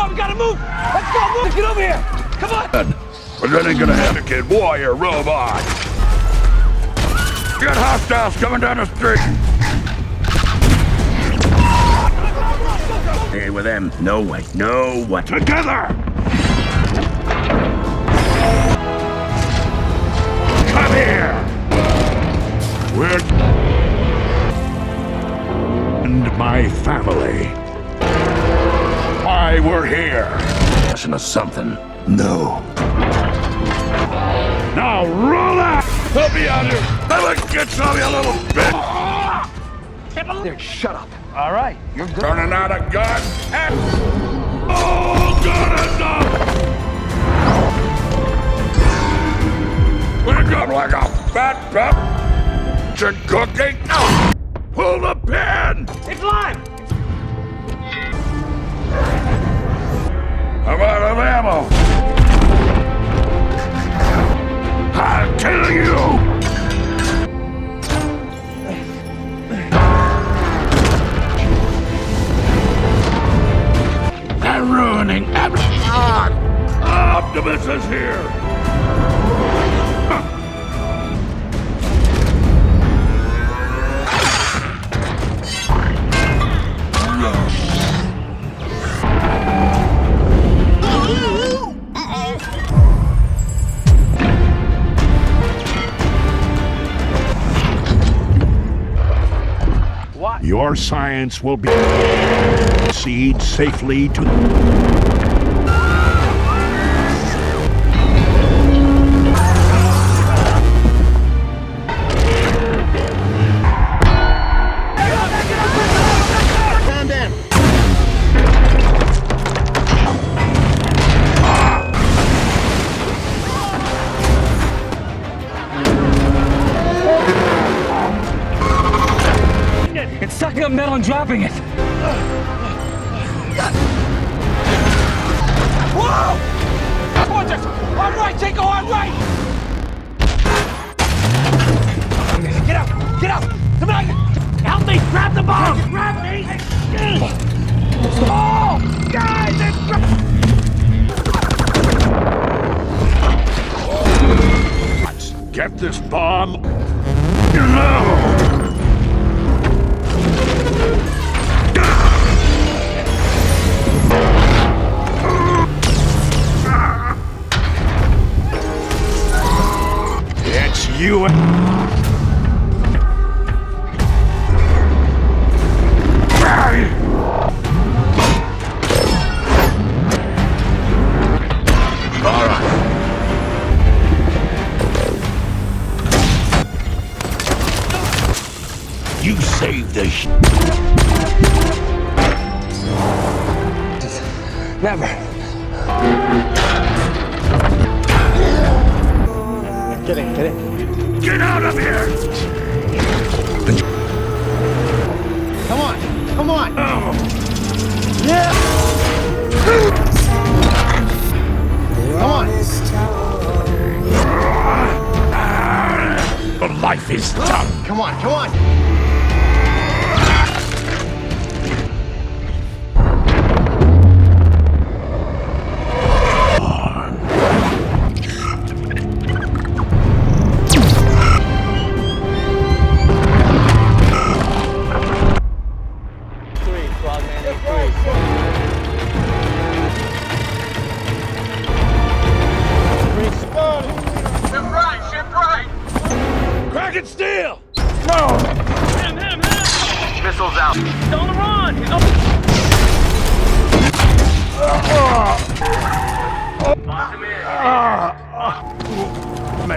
on, we gotta move! Let's go, move! Get over here! Come on! But that ain't gonna happen, kid. Warrior robot! You got hostiles coming down the street! Hey, with them, no way, no way. Together! Come here! We're... and my family. Why we're here. Of something. No. Now roll out! Help me out here! I'll get some, you little bitch! There, shut up. All right, you're good. Turning out a gun? Oh, good enough! We're going like a fat pep. Cooking. Pull the pin! It's live! I'm out of ammo. I'll kill you! They're ruining everything. Optimus is here! Your science will be proceed safely to... Calm down. It's sucking up metal and dropping it. Whoa! Plunges! On right, take a hard right! Get out! Get out! Come on! Help me! Grab the bomb! Grab me! Oh! Guys! Let's get this bomb. No! It's you. All right. You saved the Never. Get in, get in. Get out of here! Come on, come on. Oh. Yeah. Come on. The life is done. Come on, come on. Crack steel! No! Him! Missiles out. He's on the run! He's on...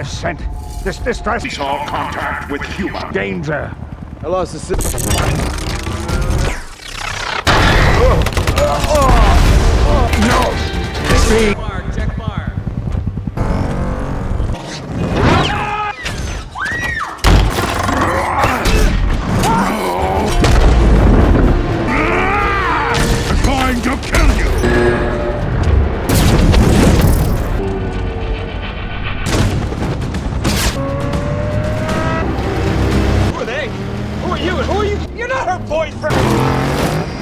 Sent. Distress all contact with human. Danger. I lost the system. No! See. Fire, check fire. I'm going to kill you! Who are they? Who are you? And who are you? You're not her boyfriend!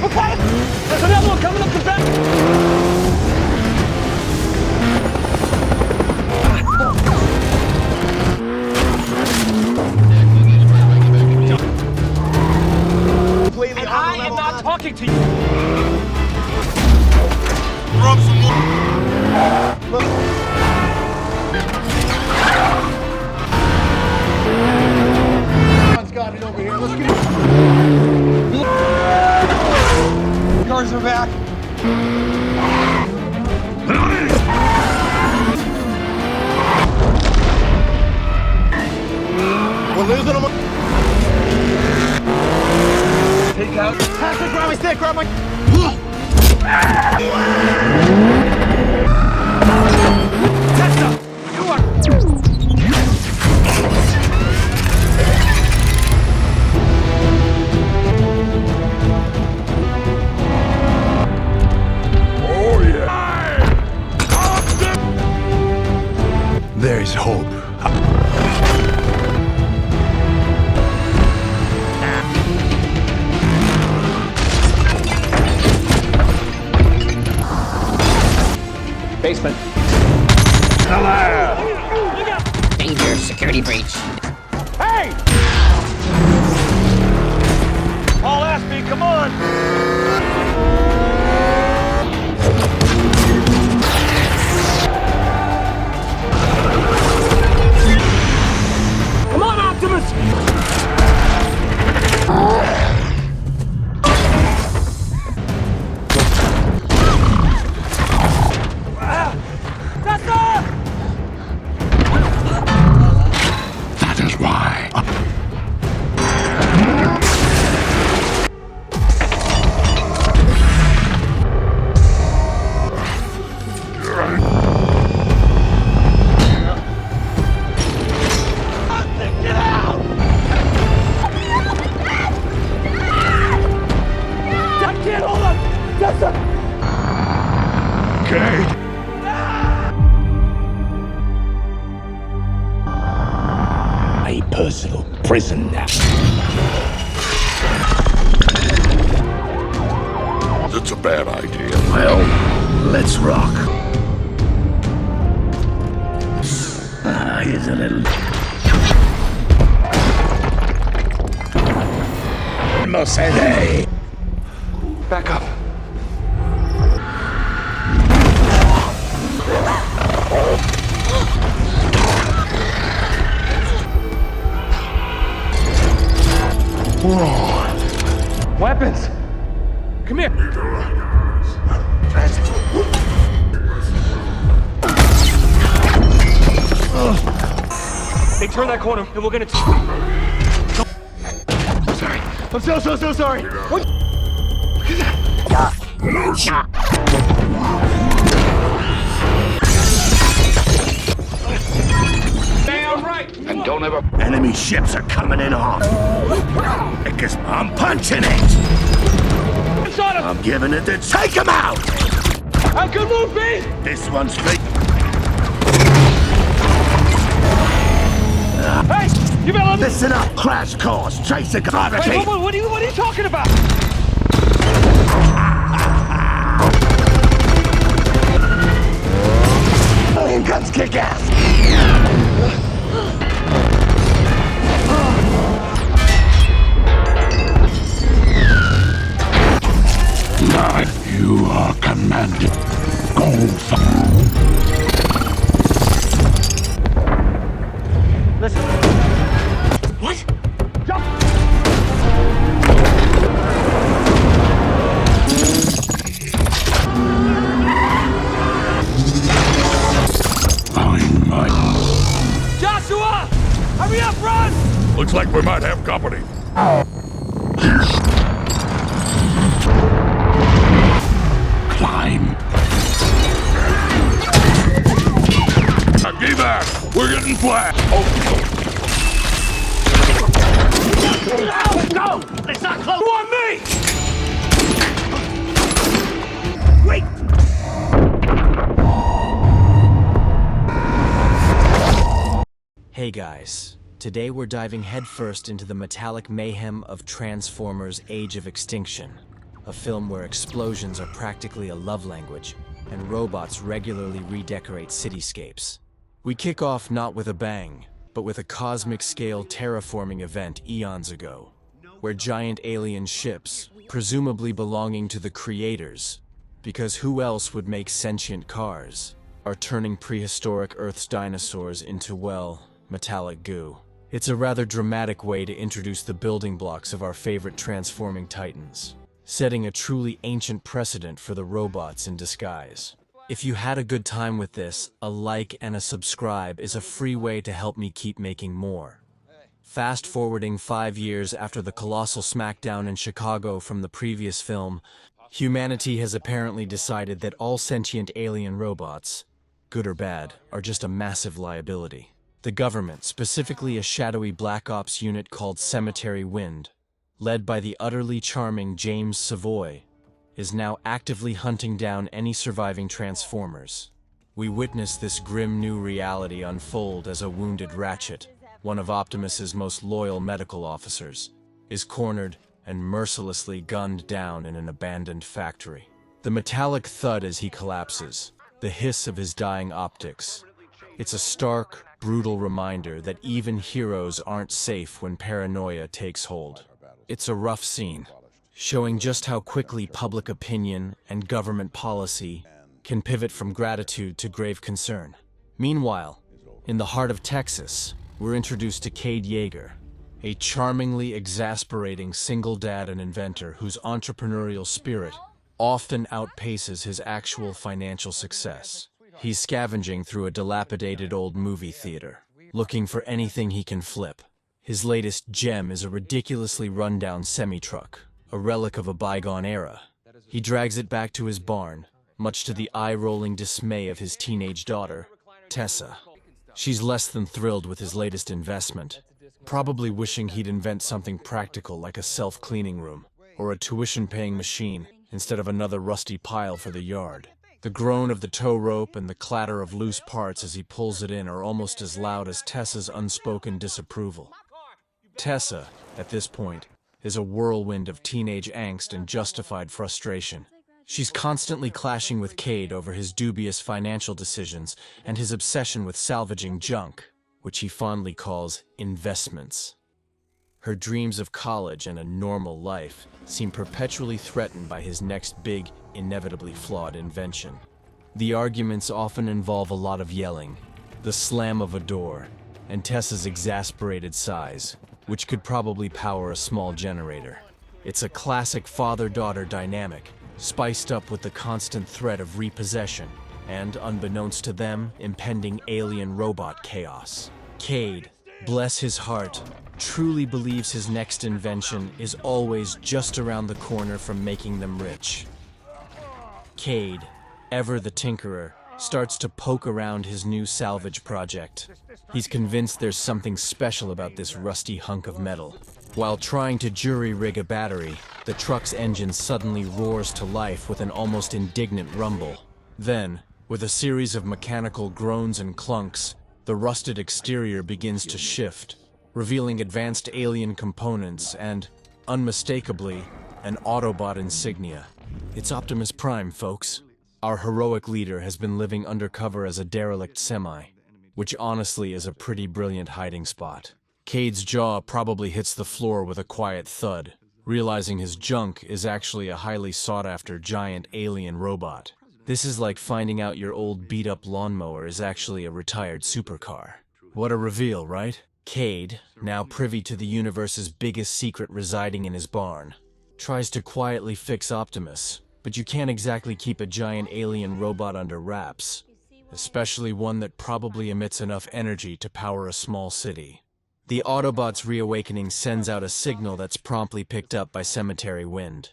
Okay! There's another one coming up the back! talking to you. Drop some more. John's got it over here. Let's get it. Cars are back. We're losing them. Take out. Pass it, grab my stick, grab my. Tessa! You are. Oh, yeah. There's hope. Basement. Danger, security breach. Hey! All Aspie, come on! Come on, Optimus! That is why. Get out! I can't hold on! Tessa! Cade! A personal prison now. It's a bad idea. Well, let's rock. Here's a little... Mercedes! Back up. Weapons! Come here! Hey, turn that corner, and we're gonna... Sorry. I'm so sorry! What? Damn right! And don't ever... Enemy ships are coming in hot. Because I'm punching it! Shot him! I'm giving it to take him out! How good move, B? This one's for... Hey, you better let me... Listen up, crash course, chase a driver. Wait, hold on, what are you talking about? Alien guns kick ass! You are commanded. Go Listen. What? Jump! find my... Joshua! Hurry up, run! Looks like we might have company. Climb. Now give back. We're getting flat. Oh. Go! It's not close! You want me? Wait! Hey guys, today we're diving headfirst into the metallic mayhem of Transformers: Age of Extinction, a film where explosions are practically a love language and robots regularly redecorate cityscapes. We kick off not with a bang, but with a cosmic-scale terraforming event eons ago. where giant alien ships, presumably belonging to the creators, because who else would make sentient cars, are turning prehistoric Earth's dinosaurs into, well, metallic goo. It's a rather dramatic way to introduce the building blocks of our favorite transforming titans, setting a truly ancient precedent for the robots in disguise. If you had a good time with this, a like and a subscribe is a free way to help me keep making more. Fast forwarding 5 years after the colossal smackdown in Chicago from the previous film, humanity has apparently decided that all sentient alien robots, good or bad, are just a massive liability. The government, specifically a shadowy Black Ops unit called Cemetery Wind, led by the utterly charming James Savoy, is now actively hunting down any surviving Transformers. We witness this grim new reality unfold as a wounded Ratchet, one of Optimus's most loyal medical officers, is cornered and mercilessly gunned down in an abandoned factory. The metallic thud as he collapses, the hiss of his dying optics. It's a stark, brutal reminder that even heroes aren't safe when paranoia takes hold. It's a rough scene, showing just how quickly public opinion and government policy can pivot from gratitude to grave concern. Meanwhile, in the heart of Texas, we're introduced to Cade Yeager, a charmingly exasperating single dad and inventor whose entrepreneurial spirit often outpaces his actual financial success. He's scavenging through a dilapidated old movie theater, looking for anything he can flip. His latest gem is a ridiculously run-down semi-truck, a relic of a bygone era. He drags it back to his barn, much to the eye-rolling dismay of his teenage daughter, Tessa. She's less than thrilled with his latest investment, probably wishing he'd invent something practical like a self-cleaning room, or a tuition-paying machine instead of another rusty pile for the yard. The groan of the tow rope and the clatter of loose parts as he pulls it in are almost as loud as Tessa's unspoken disapproval. Tessa, at this point, is a whirlwind of teenage angst and justified frustration. She's constantly clashing with Cade over his dubious financial decisions and his obsession with salvaging junk, which he fondly calls investments. Her dreams of college and a normal life seem perpetually threatened by his next big, inevitably flawed invention. The arguments often involve a lot of yelling, the slam of a door, and Tessa's exasperated sighs, which could probably power a small generator. It's a classic father-daughter dynamic, spiced up with the constant threat of repossession and, unbeknownst to them, impending alien robot chaos. Cade, bless his heart, truly believes his next invention is always just around the corner from making them rich. Cade, ever the tinkerer, starts to poke around his new salvage project. He's convinced there's something special about this rusty hunk of metal. While trying to jury-rig a battery, the truck's engine suddenly roars to life with an almost indignant rumble. Then, with a series of mechanical groans and clunks, the rusted exterior begins to shift, revealing advanced alien components and, unmistakably, an Autobot insignia. It's Optimus Prime, folks. Our heroic leader has been living undercover as a derelict semi, which honestly is a pretty brilliant hiding spot. Cade's jaw probably hits the floor with a quiet thud, realizing his junk is actually a highly sought-after giant alien robot. This is like finding out your old beat-up lawnmower is actually a retired supercar. What a reveal, right? Cade, now privy to the universe's biggest secret residing in his barn, tries to quietly fix Optimus, but you can't exactly keep a giant alien robot under wraps, especially one that probably emits enough energy to power a small city. The Autobots' reawakening sends out a signal that's promptly picked up by Cemetery Wind.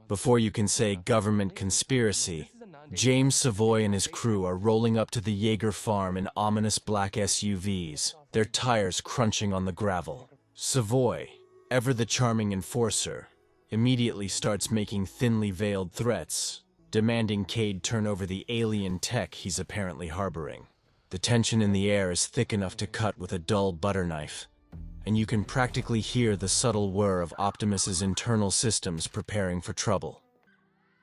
Before you can say government conspiracy, James Savoy and his crew are rolling up to the Yeager farm in ominous black SUVs, their tires crunching on the gravel. Savoy, ever the charming enforcer, immediately starts making thinly veiled threats, demanding Cade turn over the alien tech he's apparently harboring. The tension in the air is thick enough to cut with a dull butter knife, and you can practically hear the subtle whir of Optimus's internal systems preparing for trouble.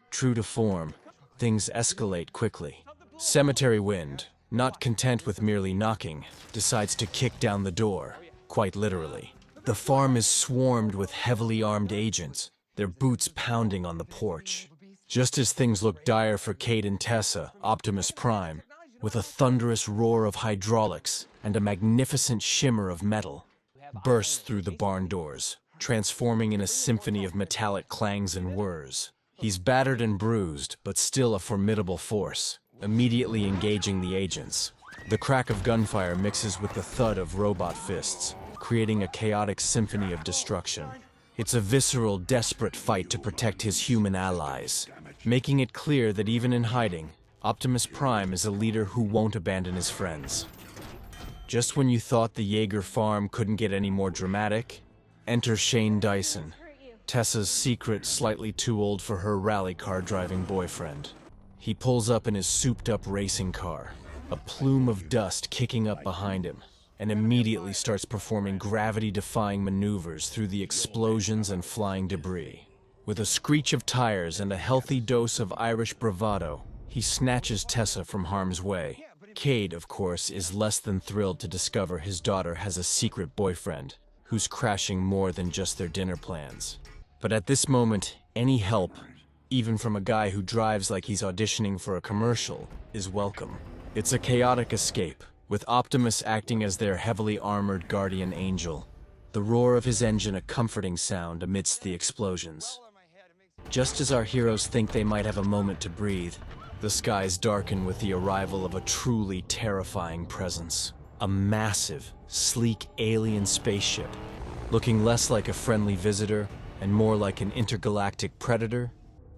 True to form, things escalate quickly. Cemetery Wind, not content with merely knocking, decides to kick down the door, quite literally. The farm is swarmed with heavily armed agents, their boots pounding on the porch. Just as things look dire for Cade and Tessa, Optimus Prime, with a thunderous roar of hydraulics and a magnificent shimmer of metal, bursts through the barn doors, transforming in a symphony of metallic clangs and whirs. He's battered and bruised, but still a formidable force, immediately engaging the agents. The crack of gunfire mixes with the thud of robot fists, creating a chaotic symphony of destruction. It's a visceral, desperate fight to protect his human allies, making it clear that even in hiding, Optimus Prime is a leader who won't abandon his friends. Just when you thought the Yeager farm couldn't get any more dramatic, enter Shane Dyson, Tessa's secret, slightly too old for her rally car driving boyfriend. He pulls up in his souped-up racing car, a plume of dust kicking up behind him, and immediately starts performing gravity-defying maneuvers through the explosions and flying debris. With a screech of tires and a healthy dose of Irish bravado, he snatches Tessa from harm's way. Cade, of course, is less than thrilled to discover his daughter has a secret boyfriend, who's crashing more than just their dinner plans. But at this moment, any help, even from a guy who drives like he's auditioning for a commercial, is welcome. It's a chaotic escape, with Optimus acting as their heavily armored guardian angel, the roar of his engine a comforting sound amidst the explosions. Just as our heroes think they might have a moment to breathe, the skies darken with the arrival of a truly terrifying presence. A massive, sleek alien spaceship, looking less like a friendly visitor and more like an intergalactic predator,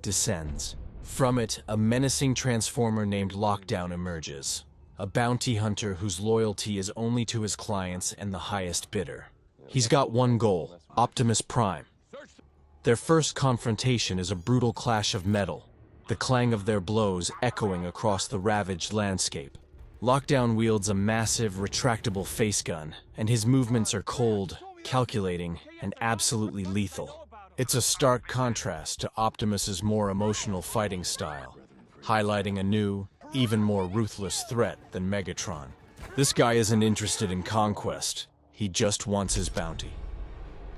descends. From it, a menacing transformer named Lockdown emerges, a bounty hunter whose loyalty is only to his clients and the highest bidder. He's got one goal, Optimus Prime. Their first confrontation is a brutal clash of metal, the clang of their blows echoing across the ravaged landscape. Lockdown wields a massive, retractable face gun, and his movements are cold, calculating, and absolutely lethal. It's a stark contrast to Optimus's more emotional fighting style, highlighting a new, even more ruthless threat than Megatron. This guy isn't interested in conquest, he just wants his bounty.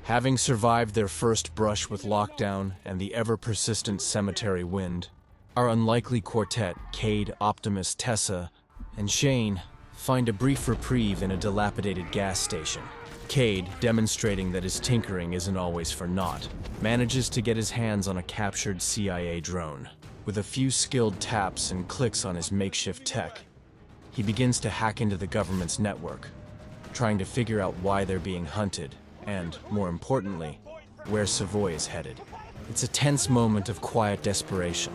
Having survived their first brush with Lockdown and the ever-persistent cemetery wind, our unlikely quartet, Cade, Optimus, Tessa, and Shane, find a brief reprieve in a dilapidated gas station. Cade, demonstrating that his tinkering isn't always for naught, manages to get his hands on a captured CIA drone. With a few skilled taps and clicks on his makeshift tech, he begins to hack into the government's network, trying to figure out why they're being hunted, and, more importantly, where Savoy is headed. It's a tense moment of quiet desperation.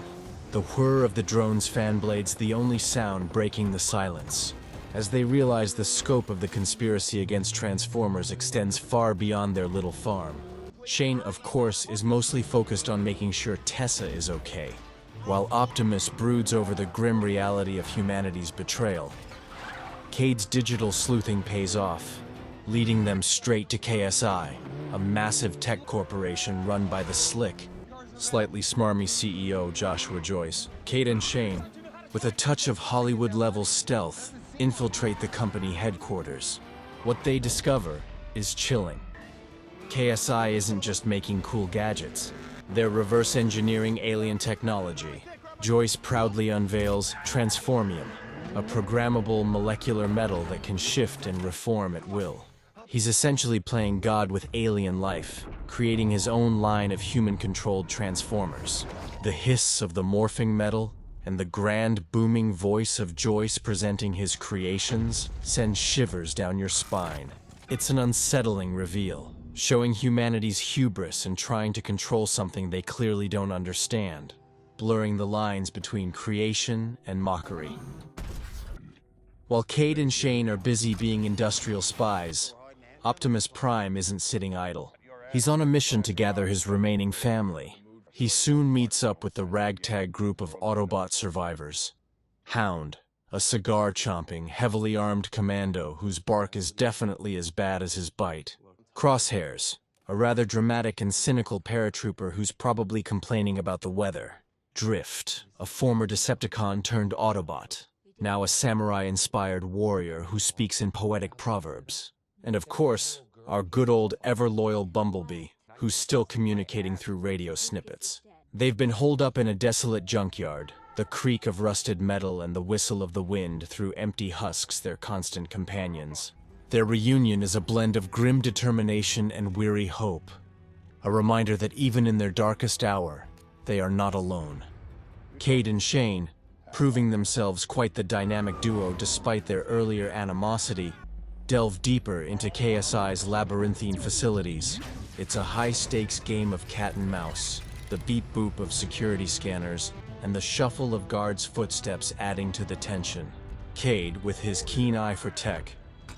The whir of the drone's fan blades the only sound breaking the silence, as they realize the scope of the conspiracy against Transformers extends far beyond their little farm. Shane, of course, is mostly focused on making sure Tessa is okay, while Optimus broods over the grim reality of humanity's betrayal. Cade's digital sleuthing pays off, leading them straight to KSI, a massive tech corporation run by the slick, slightly smarmy CEO Joshua Joyce. Cade and Shane, with a touch of Hollywood-level stealth, infiltrate the company headquarters. What they discover is chilling. KSI isn't just making cool gadgets. They're reverse engineering alien technology. Joyce proudly unveils Transformium, a programmable molecular metal that can shift and reform at will. He's essentially playing God with alien life, creating his own line of human-controlled transformers. The hiss of the morphing metal and the grand booming voice of Joyce presenting his creations send shivers down your spine. It's an unsettling reveal, showing humanity's hubris in trying to control something they clearly don't understand, blurring the lines between creation and mockery. While Cade and Shane are busy being industrial spies, Optimus Prime isn't sitting idle. He's on a mission to gather his remaining family. He soon meets up with the ragtag group of Autobot survivors. Hound, a cigar-chomping, heavily armed commando whose bark is definitely as bad as his bite. Crosshairs, a rather dramatic and cynical paratrooper who's probably complaining about the weather. Drift, a former Decepticon turned Autobot, now a samurai-inspired warrior who speaks in poetic proverbs. And of course, our good old ever-loyal Bumblebee, who's still communicating through radio snippets. They've been holed up in a desolate junkyard, the creak of rusted metal and the whistle of the wind through empty husks their constant companions. Their reunion is a blend of grim determination and weary hope, a reminder that even in their darkest hour, they are not alone. Cade and Shane, proving themselves quite the dynamic duo despite their earlier animosity, delve deeper into KSI's labyrinthine facilities. It's a high-stakes game of cat and mouse, the beep-boop of security scanners, and the shuffle of guards' footsteps adding to the tension. Cade, with his keen eye for tech,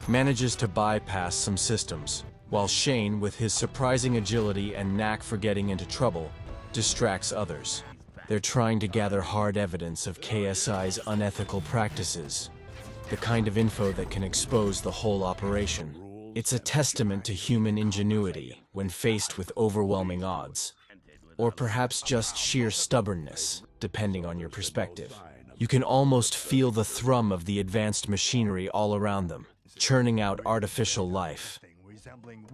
manages to bypass some systems, while Shane, with his surprising agility and knack for getting into trouble, distracts others. They're trying to gather hard evidence of KSI's unethical practices, the kind of info that can expose the whole operation. It's a testament to human ingenuity when faced with overwhelming odds, or perhaps just sheer stubbornness, depending on your perspective. You can almost feel the thrum of the advanced machinery all around them, churning out artificial life.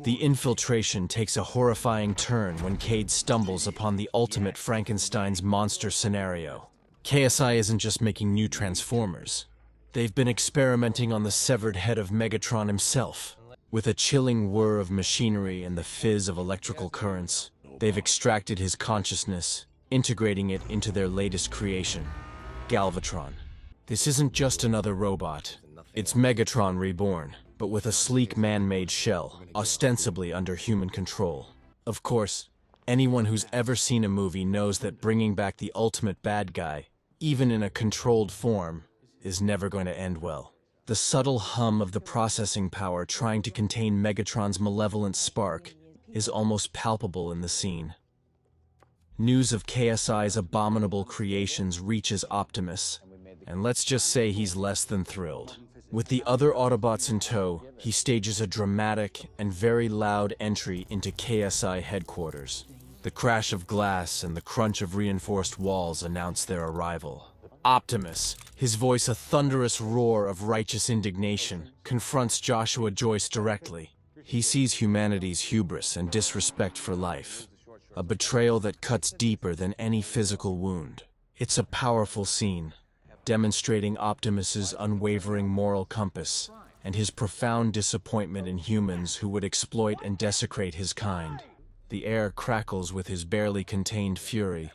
The infiltration takes a horrifying turn when Cade stumbles upon the ultimate Frankenstein's monster scenario. KSI isn't just making new Transformers. They've been experimenting on the severed head of Megatron himself. With a chilling whir of machinery and the fizz of electrical currents, they've extracted his consciousness, integrating it into their latest creation, Galvatron. This isn't just another robot. It's Megatron reborn, but with a sleek man-made shell, ostensibly under human control. Of course, anyone who's ever seen a movie knows that bringing back the ultimate bad guy, even in a controlled form, is never going to end well. The subtle hum of the processing power trying to contain Megatron's malevolent spark is almost palpable in the scene. News of KSI's abominable creations reaches Optimus, and let's just say he's less than thrilled. With the other Autobots in tow, he stages a dramatic and very loud entry into KSI headquarters. The crash of glass and the crunch of reinforced walls announce their arrival. Optimus, his voice a thunderous roar of righteous indignation, confronts Joshua Joyce directly. He sees humanity's hubris and disrespect for life, a betrayal that cuts deeper than any physical wound. It's a powerful scene, demonstrating Optimus's unwavering moral compass and his profound disappointment in humans who would exploit and desecrate his kind. The air crackles with his barely contained fury,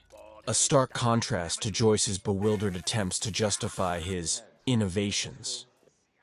a stark contrast to Joyce's bewildered attempts to justify his innovations.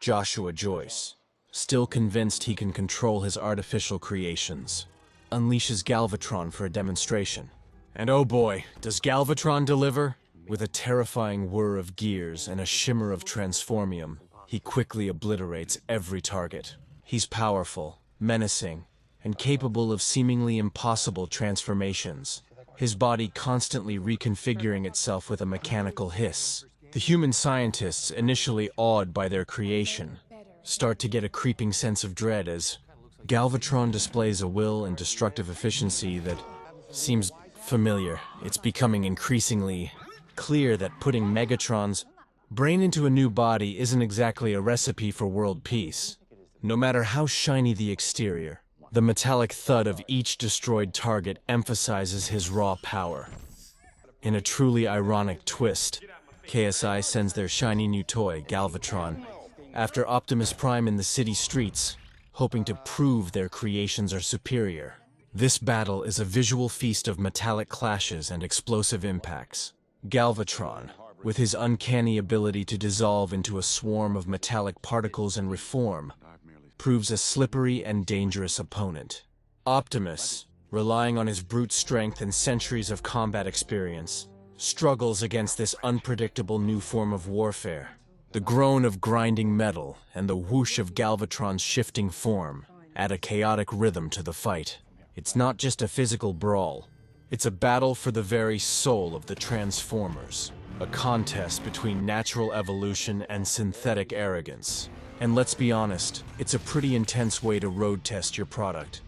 Joshua Joyce, still convinced he can control his artificial creations, unleashes Galvatron for a demonstration. And oh boy, does Galvatron deliver? With a terrifying whir of gears and a shimmer of transformium, he quickly obliterates every target. He's powerful, menacing, and capable of seemingly impossible transformations, his body constantly reconfiguring itself with a mechanical hiss. The human scientists, initially awed by their creation, start to get a creeping sense of dread as Galvatron displays a will and destructive efficiency that seems familiar. It's becoming increasingly clear that putting Megatron's brain into a new body isn't exactly a recipe for world peace. No matter how shiny the exterior, the metallic thud of each destroyed target emphasizes his raw power. In a truly ironic twist, KSI sends their shiny new toy, Galvatron, after Optimus Prime in the city streets, hoping to prove their creations are superior. This battle is a visual feast of metallic clashes and explosive impacts. Galvatron, with his uncanny ability to dissolve into a swarm of metallic particles and reform, proves a slippery and dangerous opponent. Optimus, relying on his brute strength and centuries of combat experience, struggles against this unpredictable new form of warfare. The groan of grinding metal and the whoosh of Galvatron's shifting form add a chaotic rhythm to the fight. It's not just a physical brawl. It's a battle for the very soul of the Transformers, a contest between natural evolution and synthetic arrogance. And let's be honest, it's a pretty intense way to road test your product.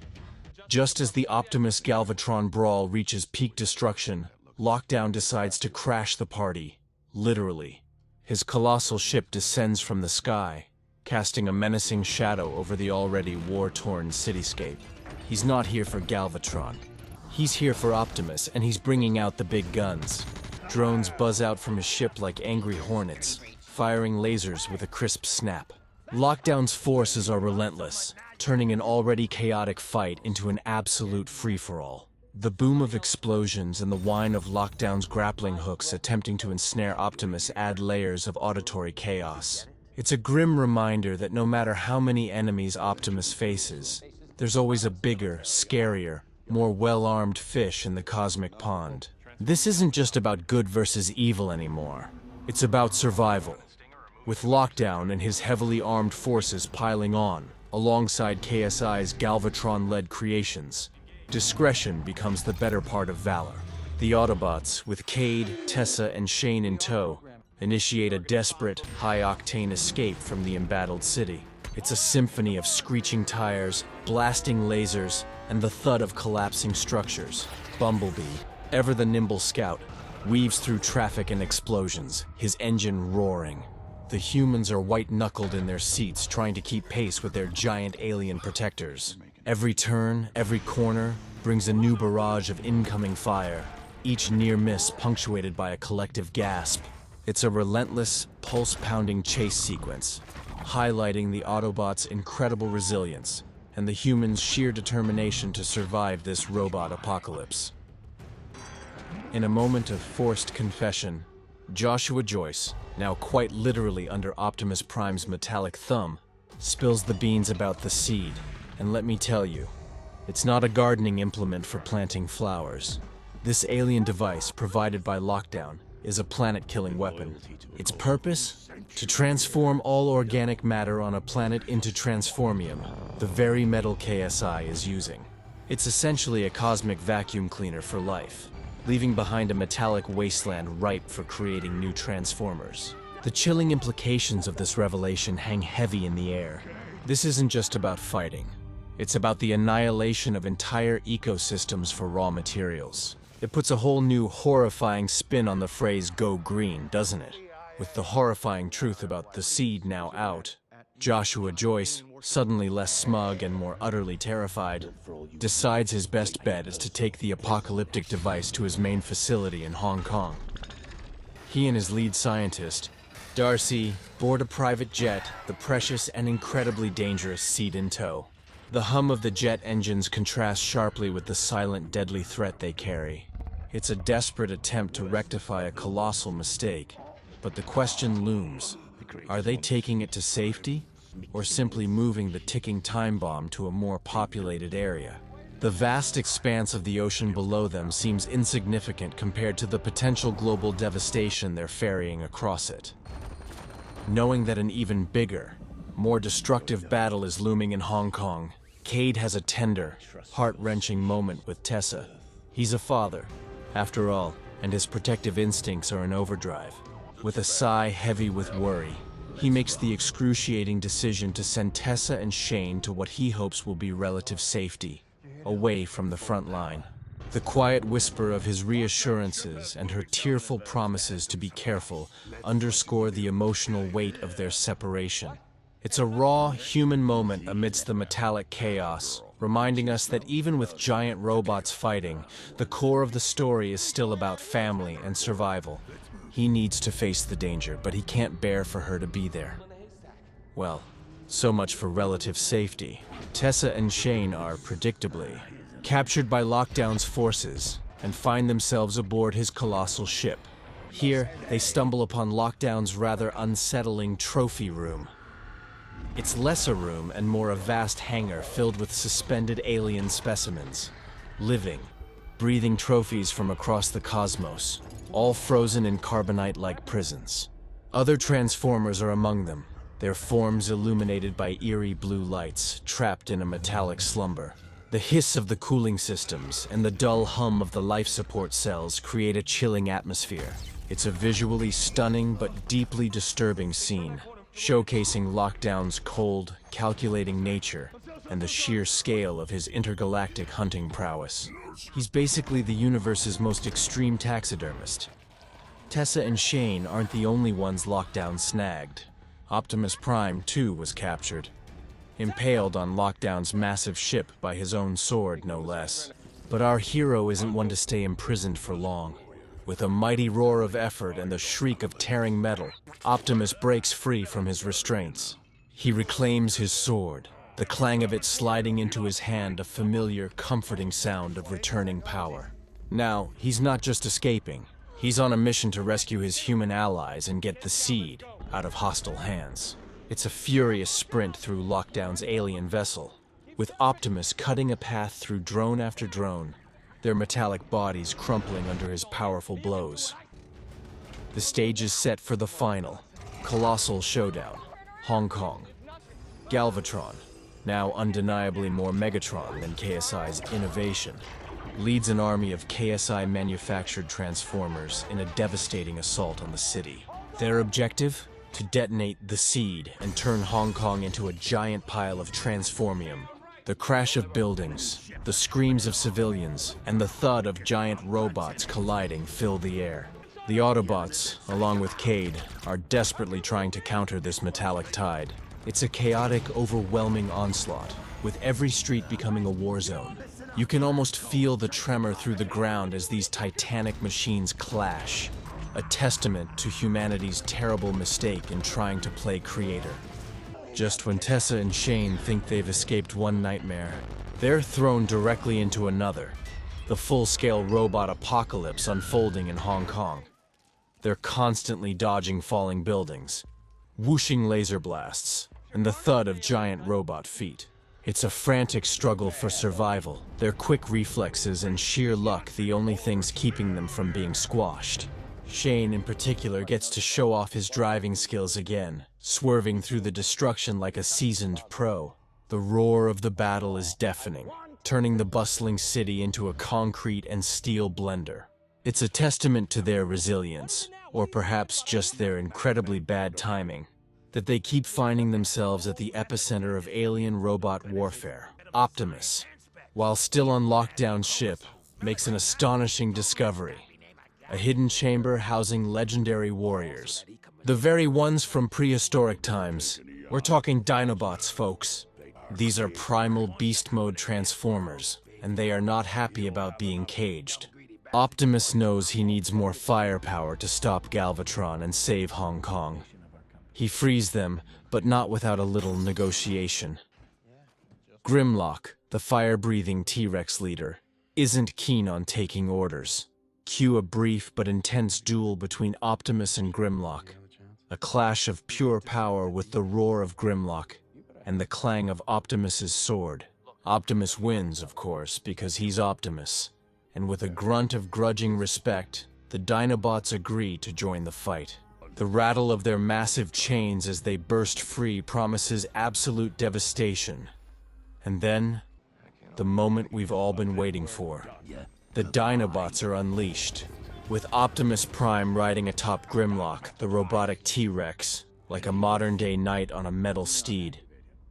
Just as the Optimus Galvatron brawl reaches peak destruction, Lockdown decides to crash the party, literally. His colossal ship descends from the sky, casting a menacing shadow over the already war-torn cityscape. He's not here for Galvatron. He's here for Optimus, and he's bringing out the big guns. Drones buzz out from his ship like angry hornets, firing lasers with a crisp snap. Lockdown's forces are relentless, turning an already chaotic fight into an absolute free-for-all. The boom of explosions and the whine of Lockdown's grappling hooks attempting to ensnare Optimus add layers of auditory chaos. It's a grim reminder that no matter how many enemies Optimus faces, there's always a bigger, scarier, more well-armed fish in the cosmic pond. This isn't just about good versus evil anymore. It's about survival. With Lockdown and his heavily armed forces piling on, alongside KSI's Galvatron-led creations, discretion becomes the better part of valor. The Autobots, with Cade, Tessa, and Shane in tow, initiate a desperate, high-octane escape from the embattled city. It's a symphony of screeching tires, blasting lasers, and the thud of collapsing structures. Bumblebee, ever the nimble scout, weaves through traffic and explosions, his engine roaring. The humans are white-knuckled in their seats, trying to keep pace with their giant alien protectors. Every turn, every corner, brings a new barrage of incoming fire, each near miss punctuated by a collective gasp. It's a relentless, pulse-pounding chase sequence, highlighting the Autobots' incredible resilience and the humans' sheer determination to survive this robot apocalypse. In a moment of forced confession, Joshua Joyce, now quite literally under Optimus Prime's metallic thumb, spills the beans about the seed. And let me tell you, it's not a gardening implement for planting flowers. This alien device, provided by Lockdown, is a planet-killing weapon. Its purpose? To transform all organic matter on a planet into transformium, the very metal KSI is using. It's essentially a cosmic vacuum cleaner for life, leaving behind a metallic wasteland ripe for creating new transformers. The chilling implications of this revelation hang heavy in the air. This isn't just about fighting. It's about the annihilation of entire ecosystems for raw materials. It puts a whole new horrifying spin on the phrase "go green," doesn't it? With the horrifying truth about the seed now out, Joshua Joyce, suddenly less smug and more utterly terrified, decides his best bet is to take the apocalyptic device to his main facility in Hong Kong. He and his lead scientist, Darcy, board a private jet, the precious and incredibly dangerous seed in tow. The hum of the jet engines contrasts sharply with the silent, deadly threat they carry. It's a desperate attempt to rectify a colossal mistake, but the question looms: are they taking it to safety, or simply moving the ticking time bomb to a more populated area? The vast expanse of the ocean below them seems insignificant compared to the potential global devastation they're ferrying across it. Knowing that an even bigger, more destructive battle is looming in Hong Kong, Cade has a tender, heart-wrenching moment with Tessa. He's a father, after all, and his protective instincts are in overdrive. With a sigh heavy with worry, he makes the excruciating decision to send Tessa and Shane to what he hopes will be relative safety, away from the front line. The quiet whisper of his reassurances and her tearful promises to be careful underscore the emotional weight of their separation. It's a raw, human moment amidst the metallic chaos, reminding us that even with giant robots fighting, the core of the story is still about family and survival. He needs to face the danger, but he can't bear for her to be there. Well, so much for relative safety. Tessa and Shane are, predictably, captured by Lockdown's forces and find themselves aboard his colossal ship. Here, they stumble upon Lockdown's rather unsettling trophy room. It's less a room and more a vast hangar filled with suspended alien specimens. Living, breathing trophies from across the cosmos, all frozen in carbonite-like prisons. Other Transformers are among them, their forms illuminated by eerie blue lights, trapped in a metallic slumber. The hiss of the cooling systems and the dull hum of the life support cells create a chilling atmosphere. It's a visually stunning but deeply disturbing scene, showcasing Lockdown's cold, calculating nature and the sheer scale of his intergalactic hunting prowess. He's basically the universe's most extreme taxidermist. Tessa and Shane aren't the only ones Lockdown snagged. Optimus Prime, too, was captured, impaled on Lockdown's massive ship by his own sword, no less. But our hero isn't one to stay imprisoned for long. With a mighty roar of effort and the shriek of tearing metal, Optimus breaks free from his restraints. He reclaims his sword, the clang of it sliding into his hand, a familiar, comforting sound of returning power. Now, he's not just escaping. He's on a mission to rescue his human allies and get the seed out of hostile hands. It's a furious sprint through Lockdown's alien vessel, with Optimus cutting a path through drone after drone, their metallic bodies crumpling under his powerful blows. The stage is set for the final, colossal showdown. Hong Kong. Galvatron, now undeniably more Megatron than KSI's innovation, leads an army of KSI-manufactured Transformers in a devastating assault on the city. Their objective? To detonate the seed and turn Hong Kong into a giant pile of transformium. The crash of buildings, the screams of civilians, and the thud of giant robots colliding fill the air. The Autobots, along with Cade, are desperately trying to counter this metallic tide. It's a chaotic, overwhelming onslaught, with every street becoming a war zone. You can almost feel the tremor through the ground as these titanic machines clash, a testament to humanity's terrible mistake in trying to play creator. Just when Tessa and Shane think they've escaped one nightmare, they're thrown directly into another, the full-scale robot apocalypse unfolding in Hong Kong. They're constantly dodging falling buildings, whooshing laser blasts, and the thud of giant robot feet. It's a frantic struggle for survival, their quick reflexes and sheer luck the only things keeping them from being squashed. Shane, in particular, gets to show off his driving skills again, swerving through the destruction like a seasoned pro. The roar of the battle is deafening, turning the bustling city into a concrete and steel blender. It's a testament to their resilience, or perhaps just their incredibly bad timing, that they keep finding themselves at the epicenter of alien robot warfare. Optimus, while still on Lockdown's ship, makes an astonishing discovery. A hidden chamber housing legendary warriors. The very ones from prehistoric times. We're talking Dinobots, folks. These are primal beast mode transformers, and they are not happy about being caged. Optimus knows he needs more firepower to stop Galvatron and save Hong Kong. He frees them, but not without a little negotiation. Grimlock, the fire-breathing T-Rex leader, isn't keen on taking orders. Cue a brief but intense duel between Optimus and Grimlock. A clash of pure power with the roar of Grimlock and the clang of Optimus's sword. Optimus wins, of course, because he's Optimus. And with a grunt of grudging respect, the Dinobots agree to join the fight. The rattle of their massive chains as they burst free promises absolute devastation. And then, the moment we've all been waiting for. The Dinobots are unleashed, with Optimus Prime riding atop Grimlock, the robotic T-Rex, like a modern-day knight on a metal steed.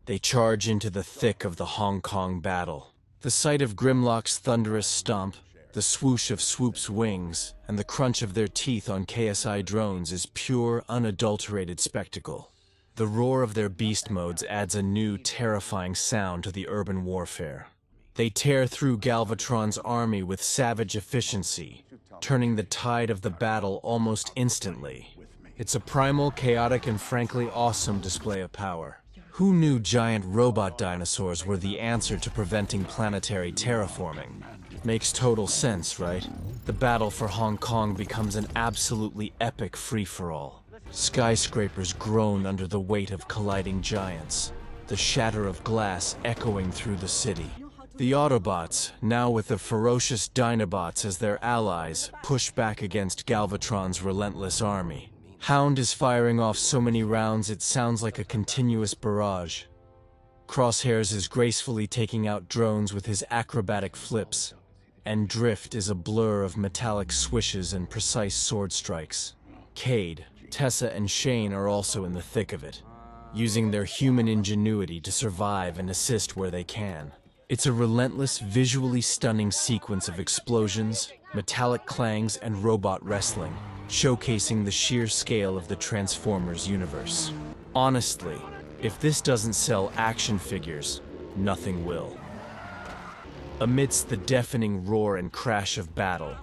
They charge into the thick of the Hong Kong battle. The sight of Grimlock's thunderous stomp, the swoosh of Swoop's wings, and the crunch of their teeth on KSI drones is pure, unadulterated spectacle. The roar of their beast modes adds a new, terrifying sound to the urban warfare. They tear through Galvatron's army with savage efficiency, turning the tide of the battle almost instantly. It's a primal, chaotic, and frankly awesome display of power. Who knew giant robot dinosaurs were the answer to preventing planetary terraforming? Makes total sense, right? The battle for Hong Kong becomes an absolutely epic free-for-all. Skyscrapers groan under the weight of colliding giants, the shatter of glass echoing through the city. The Autobots, now with the ferocious Dinobots as their allies, push back against Galvatron's relentless army. Hound is firing off so many rounds it sounds like a continuous barrage. Crosshairs is gracefully taking out drones with his acrobatic flips, and Drift is a blur of metallic swishes and precise sword strikes. Cade, Tessa, and Shane are also in the thick of it, using their human ingenuity to survive and assist where they can. It's a relentless, visually stunning sequence of explosions, metallic clangs, and robot wrestling, showcasing the sheer scale of the Transformers universe. Honestly, if this doesn't sell action figures, nothing will. Amidst the deafening roar and crash of battle,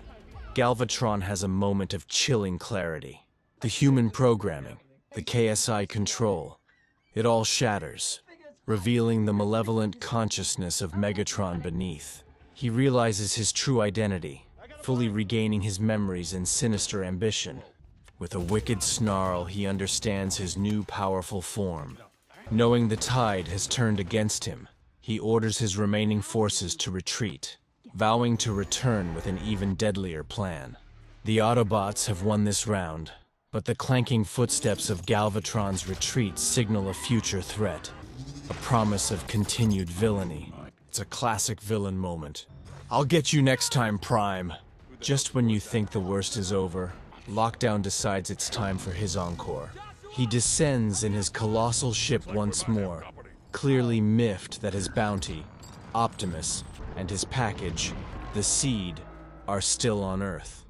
Galvatron has a moment of chilling clarity. The human programming, the KSI control, it all shatters, revealing the malevolent consciousness of Megatron beneath. He realizes his true identity, fully regaining his memories and sinister ambition. With a wicked snarl, he understands his new powerful form. Knowing the tide has turned against him, he orders his remaining forces to retreat, vowing to return with an even deadlier plan. The Autobots have won this round, but the clanking footsteps of Galvatron's retreat signal a future threat, a promise of continued villainy. It's a classic villain moment. I'll get you next time, Prime. Just when you think the worst is over, Lockdown decides it's time for his encore. He descends in his colossal ship once more, clearly miffed that his bounty, Optimus, and his package, the Seed, are still on Earth.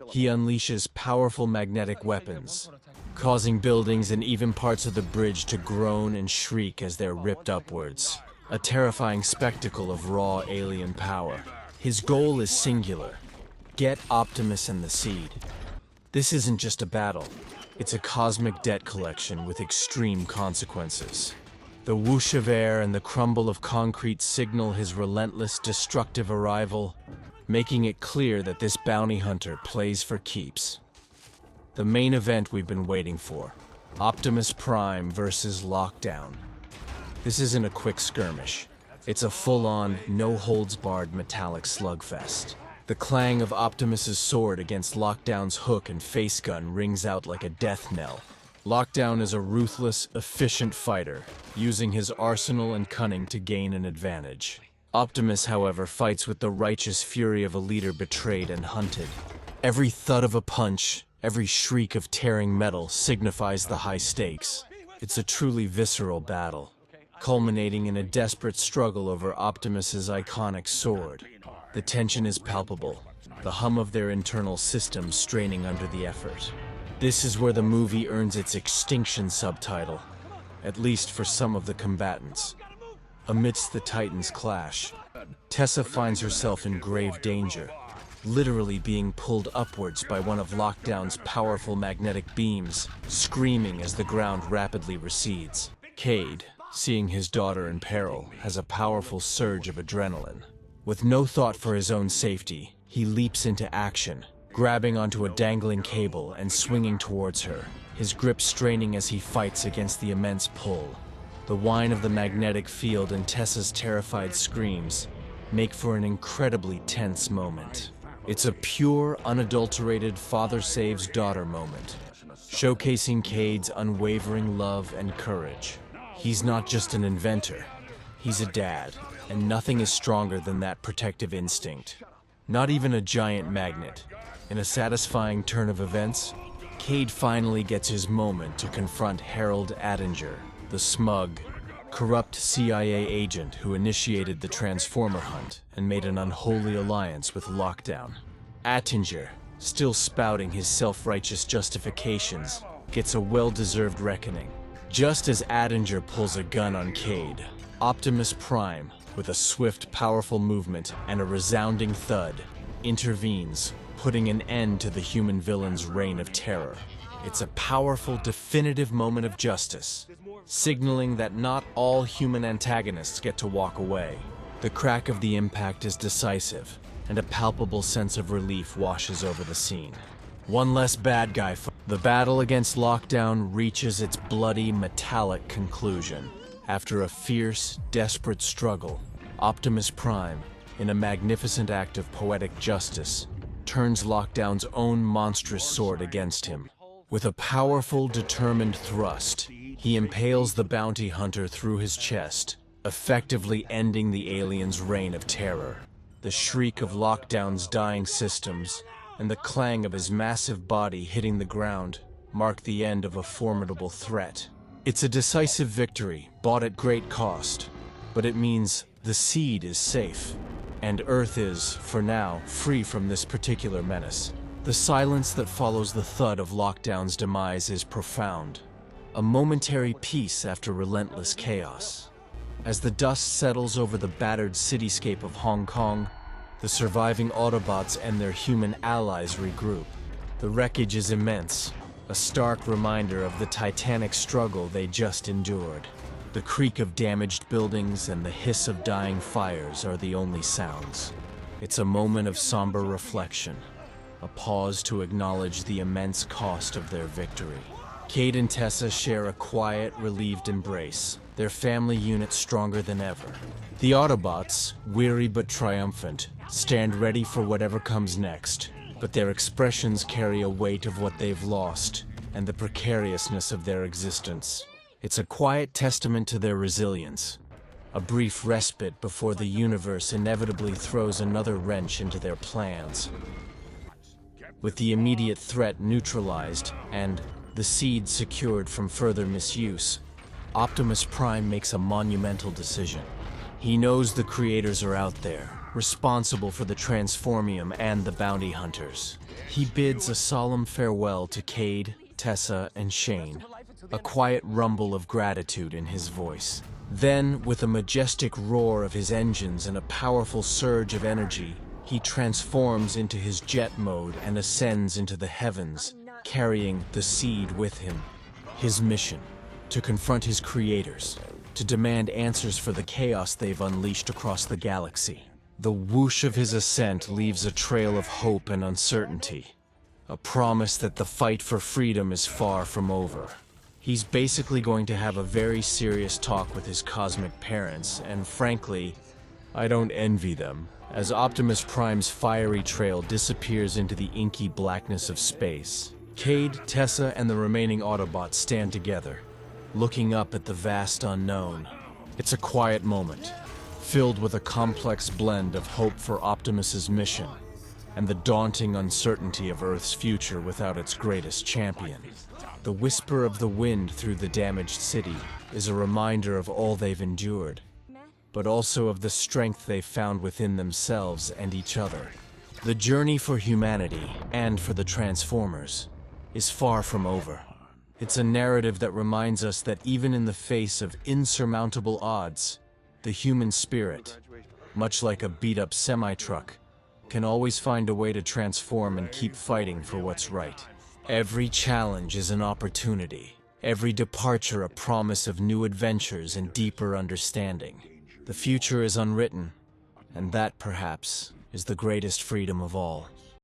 He unleashes powerful magnetic weapons, causing buildings and even parts of the bridge to groan and shriek as they're ripped upwards. A terrifying spectacle of raw alien power. His goal is singular: get Optimus and the Seed. This isn't just a battle, it's a cosmic debt collection with extreme consequences. The whoosh of air and the crumble of concrete signal his relentless, destructive arrival, making it clear that this bounty hunter plays for keeps. The main event we've been waiting for: Optimus Prime versus Lockdown. This isn't a quick skirmish. It's a full-on, no-holds-barred metallic slugfest. The clang of Optimus's sword against Lockdown's hook and face gun rings out like a death knell. Lockdown is a ruthless, efficient fighter, using his arsenal and cunning to gain an advantage. Optimus, however, fights with the righteous fury of a leader betrayed and hunted. Every thud of a punch, every shriek of tearing metal signifies the high stakes. It's a truly visceral battle, culminating in a desperate struggle over Optimus's iconic sword. The tension is palpable, the hum of their internal systems straining under the effort. This is where the movie earns its Extinction subtitle, at least for some of the combatants. Amidst the Titans' clash, Tessa finds herself in grave danger, literally being pulled upwards by one of Lockdown's powerful magnetic beams, screaming as the ground rapidly recedes. Cade, seeing his daughter in peril, has a powerful surge of adrenaline. With no thought for his own safety, he leaps into action, grabbing onto a dangling cable and swinging towards her, his grip straining as he fights against the immense pull. The whine of the magnetic field and Tessa's terrified screams make for an incredibly tense moment. It's a pure, unadulterated father-saves-daughter moment, showcasing Cade's unwavering love and courage. He's not just an inventor, he's a dad, and nothing is stronger than that protective instinct. Not even a giant magnet. In a satisfying turn of events, Cade finally gets his moment to confront Harold Attinger, the smug, corrupt CIA agent who initiated the Transformer hunt and made an unholy alliance with Lockdown. Attinger, still spouting his self-righteous justifications, gets a well-deserved reckoning. Just as Attinger pulls a gun on Cade, Optimus Prime, with a swift, powerful movement and a resounding thud, intervenes, putting an end to the human villain's reign of terror. It's a powerful, definitive moment of justice, signaling that not all human antagonists get to walk away. The crack of the impact is decisive, and a palpable sense of relief washes over the scene. One less bad guy. The battle against Lockdown reaches its bloody, metallic conclusion. After a fierce, desperate struggle, Optimus Prime, in a magnificent act of poetic justice, turns Lockdown's own monstrous sword against him. With a powerful, determined thrust, he impales the bounty hunter through his chest, effectively ending the alien's reign of terror. The shriek of Lockdown's dying systems and the clang of his massive body hitting the ground mark the end of a formidable threat. It's a decisive victory, bought at great cost, but it means the Seed is safe, and Earth is, for now, free from this particular menace. The silence that follows the thud of Lockdown's demise is profound, a momentary peace after relentless chaos. As the dust settles over the battered cityscape of Hong Kong, the surviving Autobots and their human allies regroup. The wreckage is immense, a stark reminder of the titanic struggle they just endured. The creak of damaged buildings and the hiss of dying fires are the only sounds. It's a moment of somber reflection, a pause to acknowledge the immense cost of their victory. Cade and Tessa share a quiet, relieved embrace, their family unit stronger than ever. The Autobots, weary but triumphant, stand ready for whatever comes next, but their expressions carry a weight of what they've lost and the precariousness of their existence. It's a quiet testament to their resilience, a brief respite before the universe inevitably throws another wrench into their plans. With the immediate threat neutralized and the seed secured from further misuse, Optimus Prime makes a monumental decision. He knows the creators are out there, responsible for the Transformium and the bounty hunters. He bids a solemn farewell to Cade, Tessa, and Shane, a quiet rumble of gratitude in his voice. Then, with a majestic roar of his engines and a powerful surge of energy, he transforms into his jet mode and ascends into the heavens, carrying the seed with him. His mission: to confront his creators, to demand answers for the chaos they've unleashed across the galaxy. The whoosh of his ascent leaves a trail of hope and uncertainty, a promise that the fight for freedom is far from over. He's basically going to have a very serious talk with his cosmic parents, and frankly, I don't envy them, as Optimus Prime's fiery trail disappears into the inky blackness of space. Cade, Tessa, and the remaining Autobots stand together, looking up at the vast unknown. It's a quiet moment, filled with a complex blend of hope for Optimus's mission and the daunting uncertainty of Earth's future without its greatest champion. The whisper of the wind through the damaged city is a reminder of all they've endured, but also of the strength they've found within themselves and each other. The journey for humanity, and for the Transformers, is far from over. It's a narrative that reminds us that even in the face of insurmountable odds, the human spirit, much like a beat-up semi-truck, can always find a way to transform and keep fighting for what's right. Every challenge is an opportunity, every departure a promise of new adventures and deeper understanding. The future is unwritten, and that, perhaps, is the greatest freedom of all.